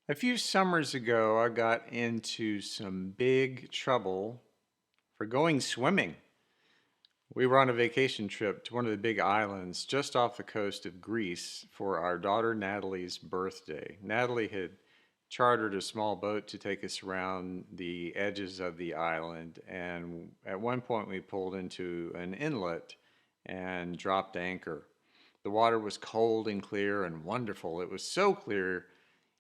A few summers ago, I got into some big trouble for going swimming. We were on a vacation trip to one of the big islands just off the coast of Greece for our daughter Natalie's birthday. Natalie had chartered a small boat to take us around the edges of the island, and at one point we pulled into an inlet and dropped anchor. The water was cold and clear and wonderful. It was so clear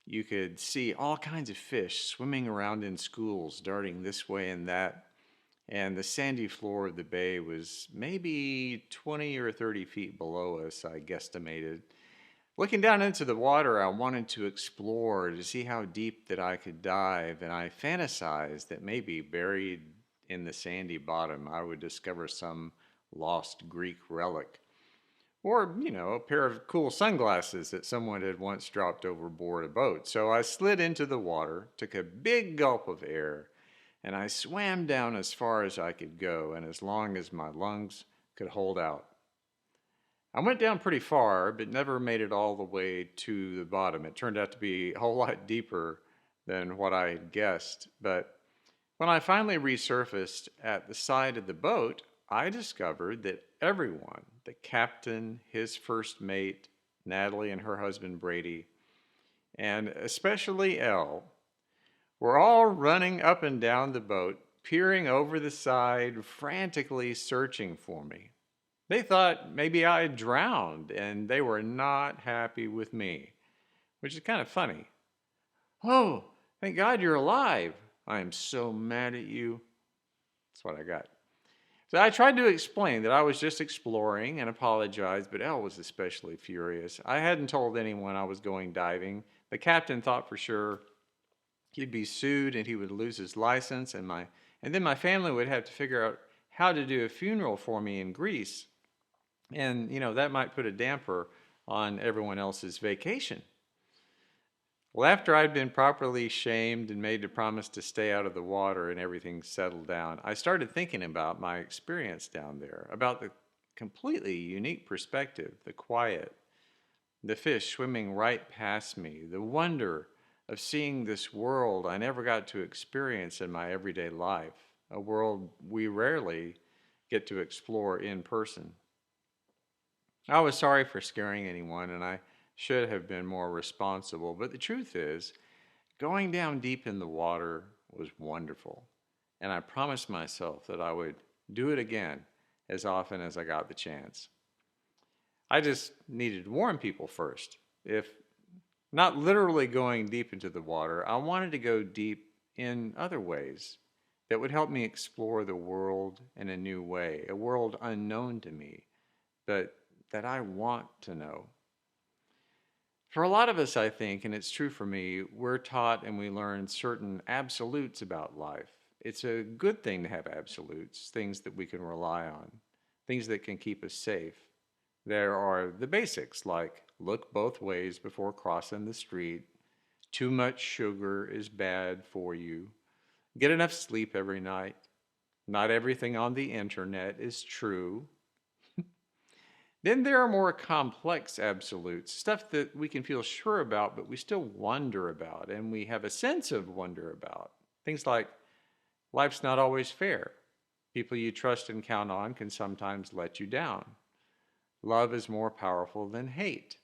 you could see all kinds of fish swimming around in schools, darting this way and that. And the sandy floor of the bay was maybe 20 or 30 feet below us, I guesstimated. Looking down into the water, I wanted to explore to see how deep that I could dive, and I fantasized that maybe buried in the sandy bottom I would discover some lost Greek relic. Or, a pair of cool sunglasses that someone had once dropped overboard a boat. So I slid into the water, took a big gulp of air, and I swam down as far as I could go and as long as my lungs could hold out. I went down pretty far, but never made it all the way to the bottom. It turned out to be a whole lot deeper than what I had guessed. But when I finally resurfaced at the side of the boat, I discovered that everyone, the captain, his first mate, Natalie and her husband Brady, and especially Elle, were all running up and down the boat, peering over the side, frantically searching for me. They thought maybe I had drowned, and they were not happy with me, which is kind of funny. Oh, thank God you're alive. I am so mad at you. That's what I got. So I tried to explain that I was just exploring and apologized, but Elle was especially furious. I hadn't told anyone I was going diving. The captain thought for sure he'd be sued and he would lose his license, and then my family would have to figure out how to do a funeral for me in Greece. And that might put a damper on everyone else's vacation. Well, after I'd been properly shamed and made to promise to stay out of the water and everything settled down, I started thinking about my experience down there, about the completely unique perspective, the quiet, the fish swimming right past me, the wonder of seeing this world I never got to experience in my everyday life, a world we rarely get to explore in person. I was sorry for scaring anyone, and I should have been more responsible, but the truth is, going down deep in the water was wonderful, and I promised myself that I would do it again as often as I got the chance. I just needed to warn people first. If not literally going deep into the water, I wanted to go deep in other ways that would help me explore the world in a new way, a world unknown to me, but that I want to know. For a lot of us, I think, and it's true for me, we're taught and we learn certain absolutes about life. It's a good thing to have absolutes, things that we can rely on, things that can keep us safe. There are the basics like look both ways before crossing the street, too much sugar is bad for you, get enough sleep every night, not everything on the internet is true. Then there are more complex absolutes, stuff that we can feel sure about, but we still wonder about, and we have a sense of wonder about. Things like life's not always fair. People you trust and count on can sometimes let you down. Love is more powerful than hate.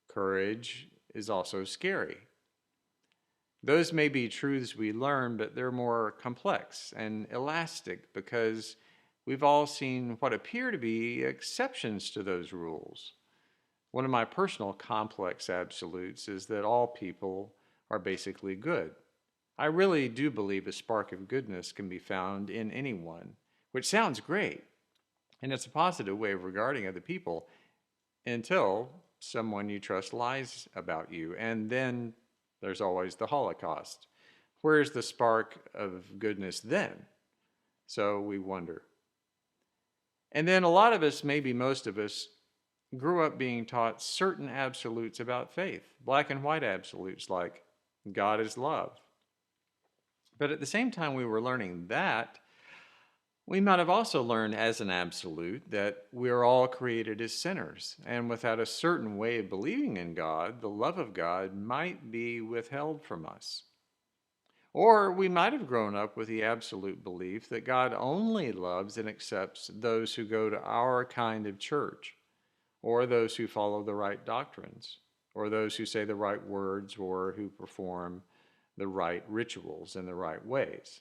Courage is also scary. Those may be truths we learn, but they're more complex and elastic because we've all seen what appear to be exceptions to those rules. One of my personal complex absolutes is that all people are basically good. I really do believe a spark of goodness can be found in anyone, which sounds great. And it's a positive way of regarding other people until someone you trust lies about you. And then there's always the Holocaust. Where's the spark of goodness then? So we wonder. And then a lot of us, maybe most of us, grew up being taught certain absolutes about faith, black and white absolutes like God is love. But at the same time we were learning that, We might have also learned as an absolute that we're all created as sinners, and without a certain way of believing in God, the love of God might be withheld from us. Or we might have grown up with the absolute belief that God only loves and accepts those who go to our kind of church, or those who follow the right doctrines, or those who say the right words, or who perform the right rituals in the right ways.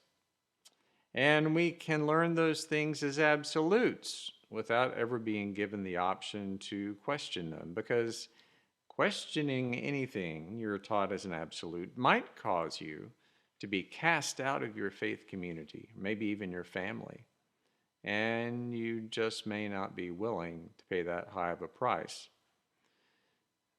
And we can learn those things as absolutes without ever being given the option to question them, because questioning anything you're taught as an absolute might cause you to be cast out of your faith community, maybe even your family, and you just may not be willing to pay that high of a price.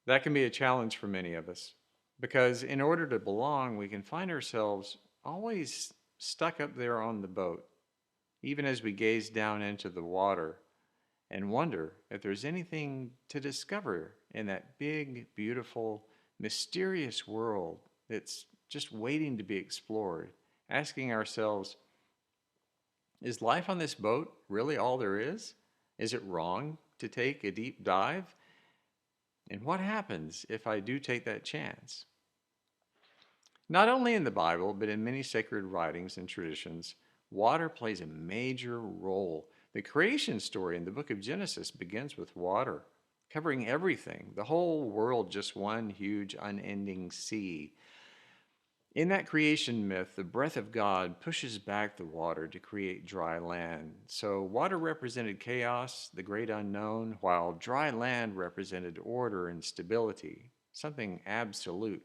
That can be a challenge for many of us because in order to belong, we can find ourselves always stuck up there on the boat, even as we gaze down into the water and wonder if there's anything to discover in that big, beautiful, mysterious world that's just waiting to be explored, asking ourselves, is life on this boat really all there is? Is it wrong to take a deep dive? And what happens if I do take that chance? Not only in the Bible, but in many sacred writings and traditions, water plays a major role. The creation story in the book of Genesis begins with water, covering everything, the whole world just one huge unending sea. In that creation myth, the breath of God pushes back the water to create dry land. So water represented chaos, the great unknown, while dry land represented order and stability, something absolute.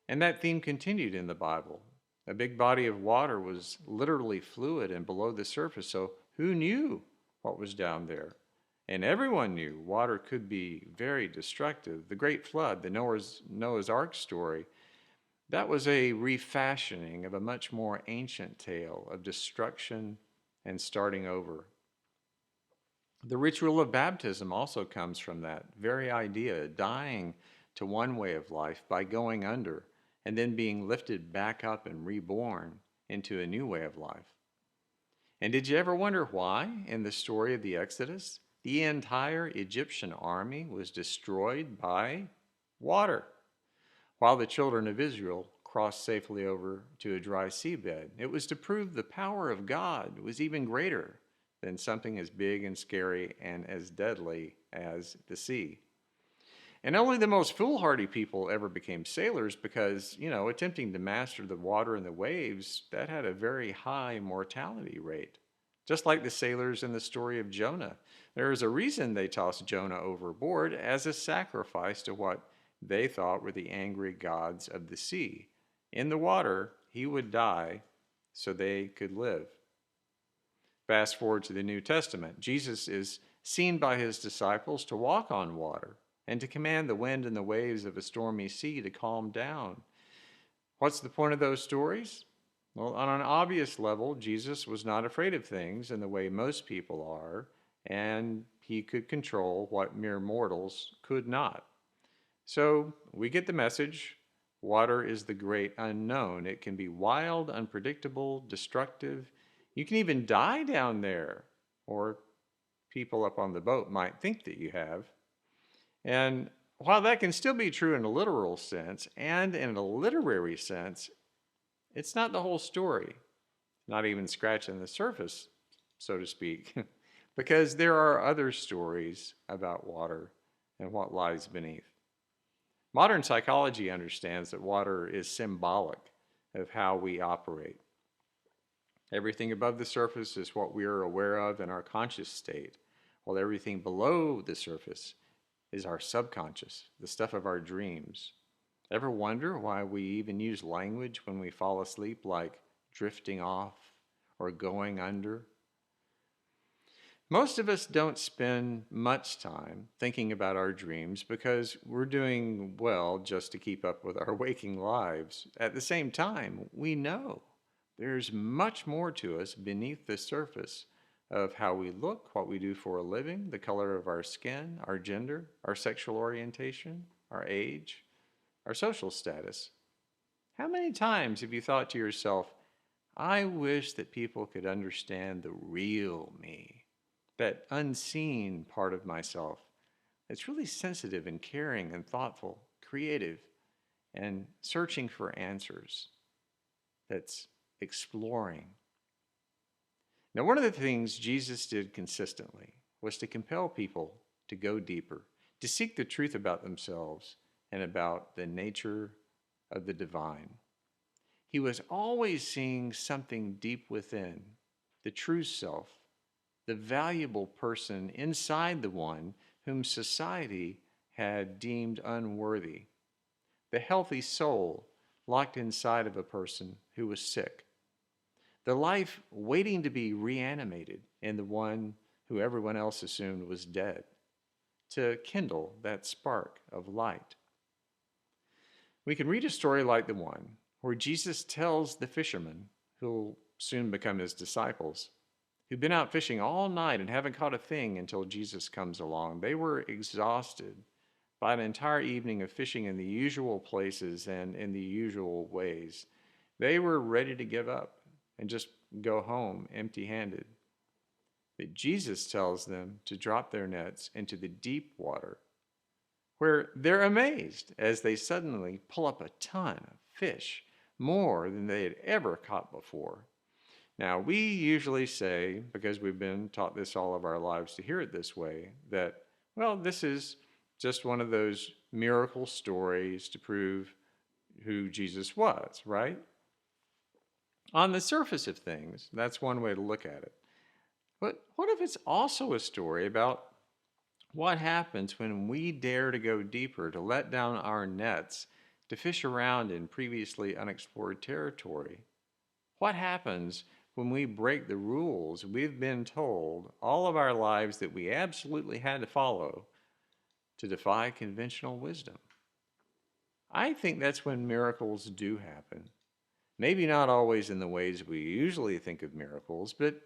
And that theme continued in the Bible. A big body of water was literally fluid and below the surface, so who knew what was down there? And everyone knew water could be very destructive. The Great Flood, the Noah's Ark story, that was a refashioning of a much more ancient tale of destruction and starting over. The ritual of baptism also comes from that very idea, dying to one way of life by going under and then being lifted back up and reborn into a new way of life. And did you ever wonder why, in the story of the Exodus, the entire Egyptian army was destroyed by water, while the children of Israel crossed safely over to a dry seabed? It was to prove the power of God was even greater than something as big and scary and as deadly as the sea. And only the most foolhardy people ever became sailors because, attempting to master the water and the waves, that had a very high mortality rate. Just like the sailors in the story of Jonah. There is a reason they tossed Jonah overboard as a sacrifice to what they thought were the angry gods of the sea. In the water, he would die so they could live. Fast forward to the New Testament. Jesus is seen by his disciples to walk on water and to command the wind and the waves of a stormy sea to calm down. What's the point of those stories? Well, on an obvious level, Jesus was not afraid of things in the way most people are, and he could control what mere mortals could not. So we get the message. Water is the great unknown. It can be wild, unpredictable, destructive. You can even die down there, or people up on the boat might think that you have. And while that can still be true in a literal sense and in a literary sense, it's not the whole story, not even scratching the surface, so to speak, because there are other stories about water and what lies beneath. Modern psychology understands that water is symbolic of how we operate. Everything above the surface is what we are aware of in our conscious state, while everything below the surface is our subconscious, the stuff of our dreams. Ever wonder why we even use language when we fall asleep, like drifting off or going under? Most of us don't spend much time thinking about our dreams because we're doing well just to keep up with our waking lives. At the same time, we know there's much more to us beneath the surface of how we look, what we do for a living, the color of our skin, our gender, our sexual orientation, our age, our social status. How many times have you thought to yourself, I wish that people could understand the real me, that unseen part of myself that's really sensitive and caring and thoughtful, creative, and searching for answers, that's exploring. Now, one of the things Jesus did consistently was to compel people to go deeper, to seek the truth about themselves and about the nature of the divine. He was always seeing something deep within, the true self, the valuable person inside the one whom society had deemed unworthy, the healthy soul locked inside of a person who was sick, the life waiting to be reanimated in the one who everyone else assumed was dead, to kindle that spark of light. We can read a story like the one where Jesus tells the fishermen, who'll soon become his disciples, who've been out fishing all night and haven't caught a thing until Jesus comes along. They were exhausted by an entire evening of fishing in the usual places and in the usual ways. They were ready to give up and just go home empty handed. But Jesus tells them to drop their nets into the deep water, where they're amazed as they suddenly pull up a ton of fish, more than they had ever caught before. Now, we usually say, because we've been taught this all of our lives to hear it this way, that, well, this is just one of those miracle stories to prove who Jesus was, right? On the surface of things, that's one way to look at it. But what if it's also a story about what happens when we dare to go deeper, to let down our nets, to fish around in previously unexplored territory? What happens when we break the rules we've been told all of our lives that we absolutely had to follow to defy conventional wisdom? I think that's when miracles do happen. Maybe not always in the ways we usually think of miracles, but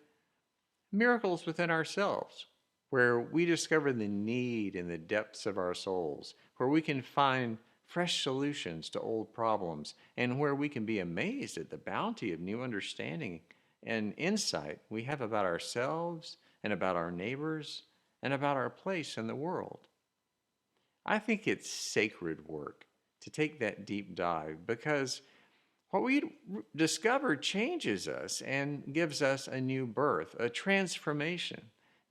miracles within ourselves, where we discover the need in the depths of our souls, where we can find fresh solutions to old problems, and where we can be amazed at the bounty of new understanding and insight we have about ourselves and about our neighbors and about our place in the world. I think it's sacred work to take that deep dive because what we discover changes us and gives us a new birth, a transformation,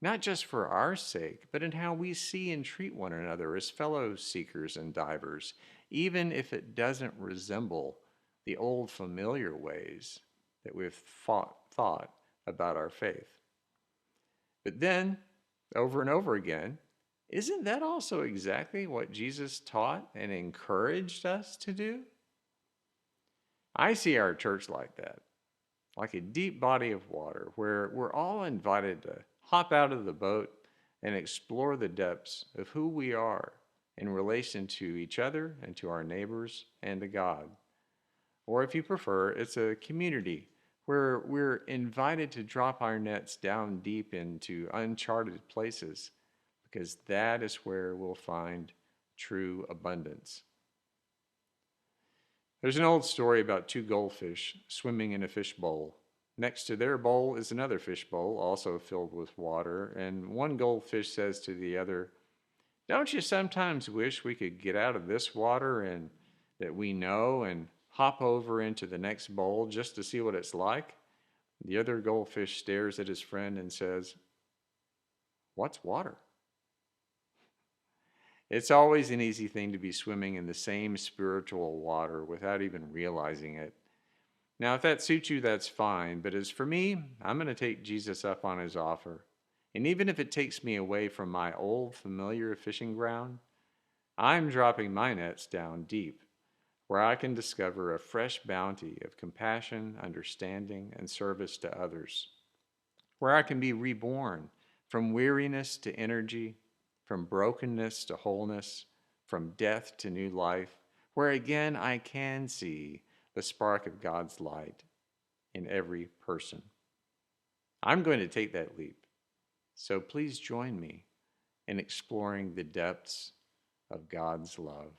not just for our sake, but in how we see and treat one another as fellow seekers and divers, even if it doesn't resemble the old familiar ways that we've thought about our faith. But then, over and over again, isn't that also exactly what Jesus taught and encouraged us to do? I see our church like that, like a deep body of water where we're all invited to hop out of the boat and explore the depths of who we are in relation to each other and to our neighbors and to God. Or if you prefer, it's a community where we're invited to drop our nets down deep into uncharted places because that is where we'll find true abundance. There's an old story about two goldfish swimming in a fish bowl. Next to their bowl is another fish bowl, also filled with water, and one goldfish says to the other, "Don't you sometimes wish we could get out of this water and that we know and hop over into the next bowl just to see what it's like?" The other goldfish stares at his friend and says, "What's water?" It's always an easy thing to be swimming in the same spiritual water without even realizing it. Now, if that suits you, that's fine. But as for me, I'm going to take Jesus up on his offer. And even if it takes me away from my old familiar fishing ground, I'm dropping my nets down deep, where I can discover a fresh bounty of compassion, understanding, and service to others, where I can be reborn from weariness to energy, from brokenness to wholeness, from death to new life, where again I can see the spark of God's light in every person. I'm going to take that leap, so please join me in exploring the depths of God's love.